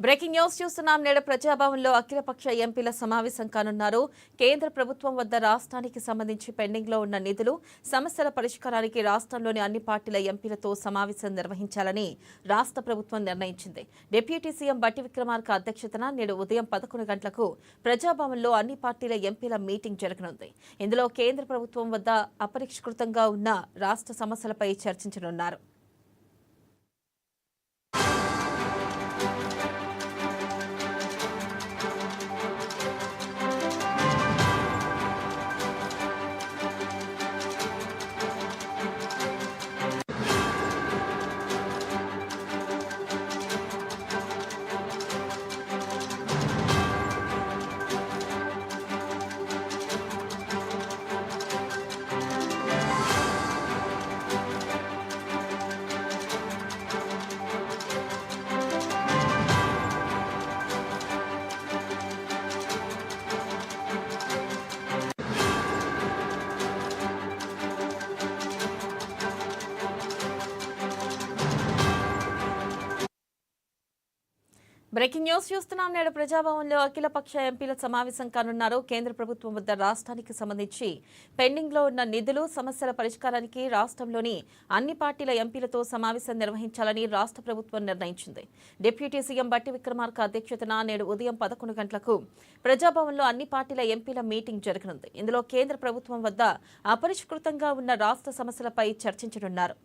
Breaking news చూస్తున్నాం. నేడు ప్రజాభవన్లో అఖిలపక్ష ఎంపీల సమావేశం కానున్నారు. కేంద్ర ప్రభుత్వం వద్ద రాష్ట్రానికి సంబంధించి పెండింగ్లో ఉన్న నిధులు, సమస్యల పరిష్కారానికి రాష్ట్రంలోని అన్ని పార్టీల ఎంపీలతో సమావేశం నిర్వహించాలని రాష్ట్ర ప్రభుత్వం నిర్ణయించింది. డిప్యూటీ సీఎం బట్టి విక్రమార్క అధ్యక్షతన నేడు ఉదయం 11 గంటలకు ప్రజాభవన్లో అన్ని పార్టీల ఎంపీల మీటింగ్ జరగనుంది. ఇందులో కేంద్ర ప్రభుత్వం వద్ద అపరిష్కృతంగా ఉన్న రాష్ట్ర సమస్యలపై చర్చించనున్నారు. బ్రేకింగ్ న్యూస్ చూస్తున్నాం. నేడు ప్రజాభవన్లో అఖిలపక్ష ఎంపీల సమావేశం కానున్నారు. కేంద్ర ప్రభుత్వం వద్ద రాష్ట్రానికి సంబంధించి పెండింగ్లో ఉన్న నిధులు, సమస్యల పరిష్కారానికి రాష్ట్రంలోని అన్ని పార్టీల ఎంపీలతో సమావేశం నిర్వహించాలని రాష్ట్ర ప్రభుత్వం నిర్ణయించింది. డిప్యూటీ సీఎం బట్టి విక్రమార్క అధ్యక్షతన నేడు ఉదయం 11 గంటలకు ప్రజాభవన్లో అన్ని పార్టీల ఎంపీల మీటింగ్ జరగనుంది. ఇందులో కేంద్ర ప్రభుత్వం వద్ద అపరిష్కృతంగా ఉన్న రాష్ట్ర సమస్యలపై చర్చించనున్నారు.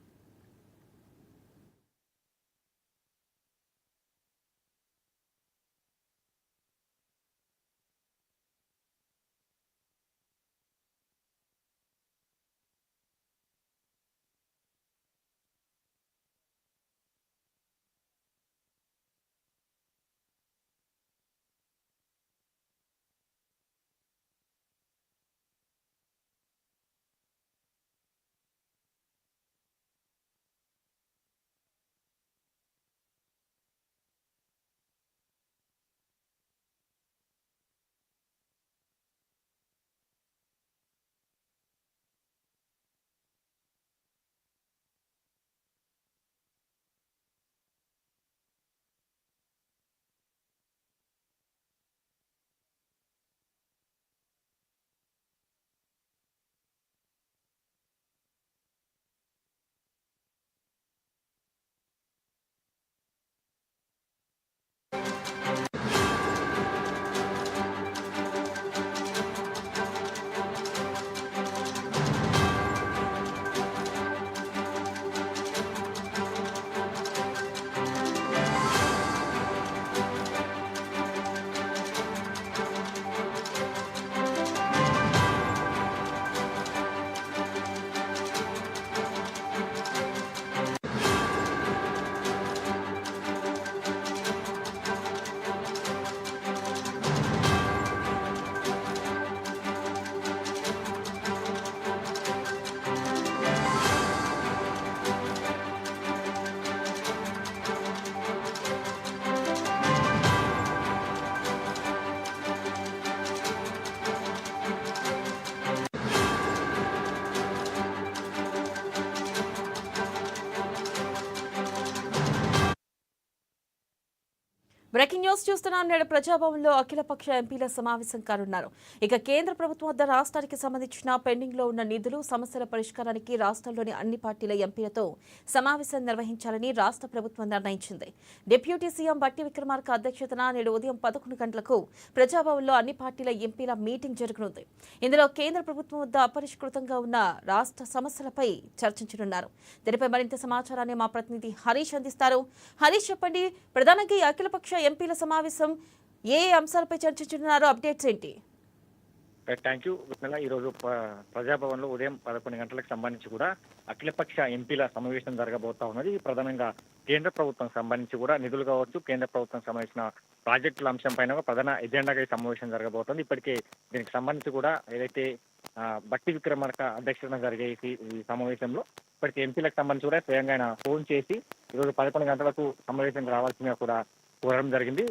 బ్రేకింగ్ న్యూస్ చూస్తున్నాం. నేడు ప్రజాభవన్లో అఖిలపక్ష ఎంపీల సమావేశం కానున్నారు. ఇక కేంద్ర ప్రభుత్వం వద్ద రాష్ట్రానికి సంబంధించిన పెండింగ్లో ఉన్న నిధులు, సమస్యల పరిష్కారానికి రాష్ట్రంలోని అన్ని పార్టీల ఎంపీలతో సమావేశం నిర్వహించాలని రాష్ట్ర ప్రభుత్వం నిర్ణయించింది. డిప్యూటీ సీఎం బట్టి విక్రమార్క అధ్యక్షతన నేడు ఉదయం 11 గంటలకు ప్రజాభవన్లో అన్ని పార్టీల ఎంపీల మీటింగ్ జరగనుంది. ఇందులో కేంద్ర ప్రభుత్వం వద్ద అపరిష్కృతంగా ఉన్న రాష్ట్ర సమస్యలపై చర్చించనున్నారు. దీనిపై మరింత సమాచారాన్ని మా ప్రతినిధి హరీష్ అందిస్తారు. హరీష్, చెప్పండి, ప్రధానంగా ఈ అఖిలపక్ష ఎంపీల సమావేశం ఏ అంశాలపై చర్చించుతున్నారు? అప్డేట్స్ ఏంటి? Thank you. ఈరోజు ప్రజాభవన్ లో ఉదయం 11 గంటలకు సంబంధించి కూడా అఖిలపక్ష ఎంపీల సమావేశం జరగబోతా ఉన్నది. ప్రధానంగా కేంద్ర ప్రభుత్వం సంబంధించి కూడా నిధులు కావచ్చు, కేంద్ర ప్రభుత్వం సంబంధించిన ప్రాజెక్టుల అంశం పైన ప్రధాన ఎజెండాగా ఈ సమావేశం జరగబోతోంది. ఇప్పటికే దీనికి సంబంధించి కూడా ఏదైతే బట్టి విక్రమార్క అధ్యక్షతన జరిగే ఈ సమావేశంలో ఇప్పటికే ఎంపీలకు సంబంధించి కూడా స్వయంగా ఆయన ఫోన్ చేసి ఈరోజు 11 గంటలకు సమావేశం రావాల్సిందిగా కూడా కోరడం జరిగింది.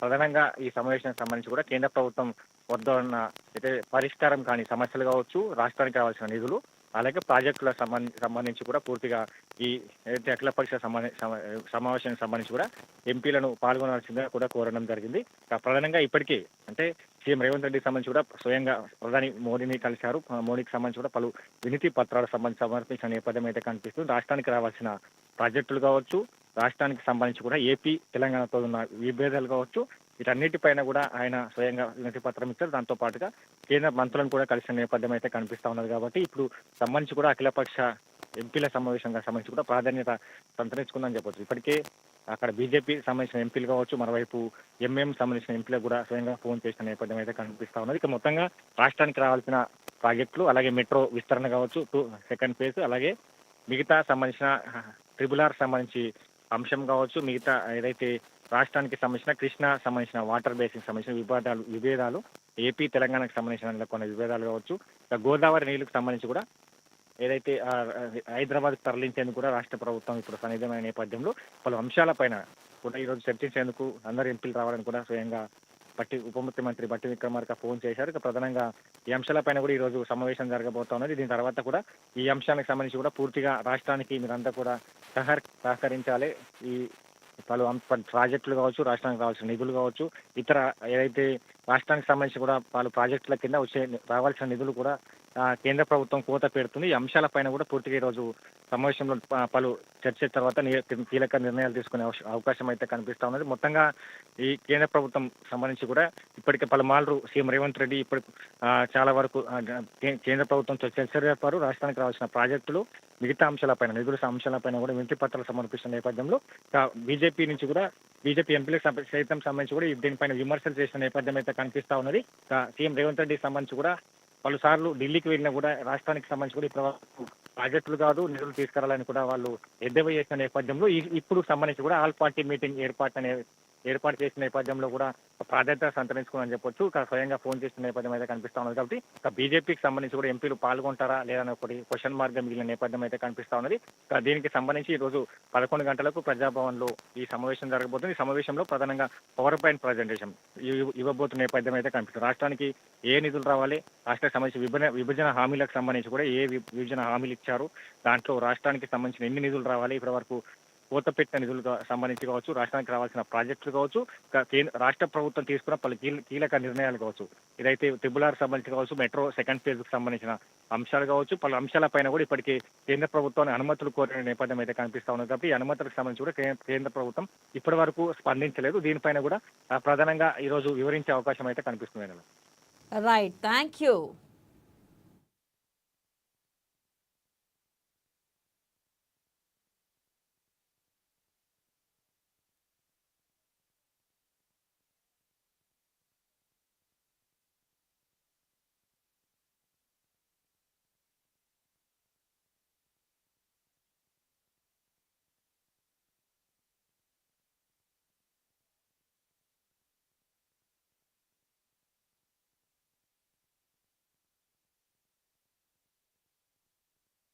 ప్రధానంగా ఈ సమావేశానికి సంబంధించి కూడా కేంద్ర ప్రభుత్వం వద్ద ఉన్న అయితే పరిష్కారం కాని సమస్యలు కావచ్చు, రాష్ట్రానికి కావాల్సిన నిధులు, అలాగే ప్రాజెక్టుల సంబంధించి కూడా పూర్తిగా ఈ ఏదైతే అఖిలపక్ష సమావేశానికి సంబంధించి కూడా ఎంపీలను పాల్గొనాల్సిందిగా కూడా కోరడం జరిగింది. ప్రధానంగా ఇప్పటికీ అంటే సీఎం రేవంత్ రెడ్డికి సంబంధించి కూడా స్వయంగా ప్రధాని మోడీని కలిశారు. మోడీకి సంబంధించి కూడా పలు వినతి పత్రాలు సమర్పించిన నేపథ్యం అయితే కనిపిస్తుంది. రాష్ట్రానికి రావాల్సిన ప్రాజెక్టులు కావచ్చు, రాష్ట్రానికి సంబంధించి కూడా ఏపీ తెలంగాణతో ఉన్న విభేదాలు కావచ్చు, వీటన్నిటిపైన కూడా ఆయన స్వయంగా వినతి పత్రం ఇచ్చారు. దాంతో పాటుగా కేంద్ర మంత్రులను కూడా కలిసిన నేపథ్యం అయితే కనిపిస్తా ఉన్నది. కాబట్టి ఇప్పుడు సంబంధించి కూడా అఖిలపక్ష ఎంపీల సమావేశంగా సంబంధించి కూడా ప్రాధాన్యత సంతరించుకుందని చెప్పొచ్చు. ఇప్పటికే అక్కడ బీజేపీ సంబంధించిన ఎంపీలు కావచ్చు, మరోవైపు ఎంఎం సంబంధించిన ఎంపీలకు కూడా స్వయంగా ఫోన్ చేసిన నేపథ్యం అయితే కనిపిస్తా ఉన్నది. ఇక మొత్తంగా రాష్ట్రానికి రావాల్సిన ప్రాజెక్టులు, అలాగే మెట్రో విస్తరణ కావచ్చు, సెకండ్ ఫేజ్, అలాగే మిగతా సంబంధించిన RRR సంబంధించి అంశం కావచ్చు, మిగతా ఏదైతే రాష్ట్రానికి సంబంధించిన కృష్ణా సంబంధించిన వాటర్ బేసిన్ సంబంధించిన విభేదాలు, ఏపీ తెలంగాణకు సంబంధించిన కొన్ని విభేదాలు కావచ్చు, గోదావరి నీళ్లకు సంబంధించి కూడా ఏదైతే హైదరాబాద్ తరలించేందుకు కూడా రాష్ట్ర ప్రభుత్వం ఇప్పుడు సన్నిధమైన నేపథ్యంలో పలు అంశాలపైన కూడా ఈరోజు చర్చించేందుకు అందరు ఎంపీలు రావాలని కూడా స్వయంగా ఉప ముఖ్యమంత్రి బట్టి విక్రమార్క ఫోన్ చేశారు. ఇక ప్రధానంగా ఈ అంశాలపైన కూడా ఈరోజు సమావేశం జరగబోతా ఉన్నది. దీని తర్వాత కూడా ఈ అంశానికి సంబంధించి కూడా పూర్తిగా రాష్ట్రానికి మీరంతా కూడా సహకరించాలి. ఈ పలు ప్రాజెక్టులు కావచ్చు, రాష్ట్రానికి కావాల్సిన నిధులు కావచ్చు, ఇతర ఏదైతే రాష్ట్రానికి సంబంధించి కూడా పలు ప్రాజెక్టుల కింద రావాల్సిన నిధులు కూడా కేంద్ర ప్రభుత్వం కోత పెడుతుంది. ఈ అంశాలపైన కూడా పూర్తిగా ఈరోజు సమావేశంలో పలు చర్చ తర్వాత కీలక నిర్ణయాలు తీసుకునే అవకాశం అయితే కనిపిస్తా ఉన్నది. మొత్తంగా ఈ కేంద్ర ప్రభుత్వం సంబంధించి కూడా ఇప్పటికే పలుమార్లు సీఎం రేవంత్ రెడ్డి చాలా వరకు కేంద్ర ప్రభుత్వంతో చర్చ జరిపారు. రాష్ట్రానికి రావాల్సిన ప్రాజెక్టులు, మిగతా అంశాలపైన నిధుల అంశాలపైన కూడా వినతి పత్రాలు సమర్పిస్తున్న నేపథ్యంలో బీజేపీ నుంచి కూడా బీజేపీ ఎంపీలకు సైతం సంబంధించి కూడా దీనిపైన విమర్శలు చేసిన నేపథ్యం అయితే కనిపిస్తా ఉన్నది. సీఎం రేవంత్ రెడ్డికి సంబంధించి కూడా పలుసార్లు ఢిల్లీకి వెళ్ళినా కూడా రాష్ట్రానికి సంబంధించి కూడా ఇప్పుడు ప్రాజెక్టులు కాదు నిధులు తీసుకురావాలని కూడా వాళ్ళు ఎద్దేవా చేసిన నేపథ్యంలో ఇప్పుడు సంబంధించి కూడా ఆల్ పార్టీ మీటింగ్ ఏర్పాటు చేసిన నేపథ్యంలో కూడా ప్రాధాన్యత సంతరించుకోవాలని చెప్పొచ్చు. స్వయంగా ఫోన్ చేసిన నేపథ్యం అయితే కనిపిస్తా ఉన్నది. కాబట్టి బీజేపీకి సంబంధించి కూడా ఎంపీలు పాల్గొంటారా లేదని ఒకటి క్వశ్చన్ మార్గం మిగిలిన నేపథ్యం అయితే కనిపిస్తా ఉన్నది. దీనికి సంబంధించి ఈ రోజు 11 గంటలకు ప్రజాభవన్ లో ఈ సమావేశం జరగబోతుంది. ఈ సమావేశంలో ప్రధానంగా పవర్ పాయింట్ ప్రజెంటేషన్ ఇవ్వబోతున్న నేపథ్యం అయితే కనిపిస్తుంది. రాష్ట్రానికి ఏ నిధులు రావాలి, రాష్ట్రానికి సంబంధించి విభజన హామీలకు సంబంధించి కూడా ఏ విభజన హామీలు ఇచ్చారు, దాంట్లో రాష్ట్రానికి సంబంధించిన ఎన్ని నిధులు రావాలి, ఇప్పటి వరకు కోత పెట్టిన నిధులకు సంబంధించి కావచ్చు, రాష్ట్రానికి రావాల్సిన ప్రాజెక్టులు కావచ్చు, రాష్ట్ర ప్రభుత్వం తీసుకున్న పలు కీలక నిర్ణయాలు కావచ్చు, ఇదైతే RRR సంబంధించి కావచ్చు, మెట్రో సెకండ్ ఫేజ్ కు సంబంధించిన అంశాలు కావచ్చు, పలు అంశాలపైన కూడా ఇప్పటికే కేంద్ర ప్రభుత్వాన్ని అనుమతులు కోరిన నేపథ్యం అయితే కనిపిస్తా ఉన్నది. కాబట్టి ఈ అనుమతులకు సంబంధించి కూడా కేంద్ర ప్రభుత్వం ఇప్పటి వరకు స్పందించలేదు. దీనిపైన కూడా ప్రధానంగా ఈరోజు వివరించే అవకాశం అయితే కనిపిస్తుంది. Right, thank you.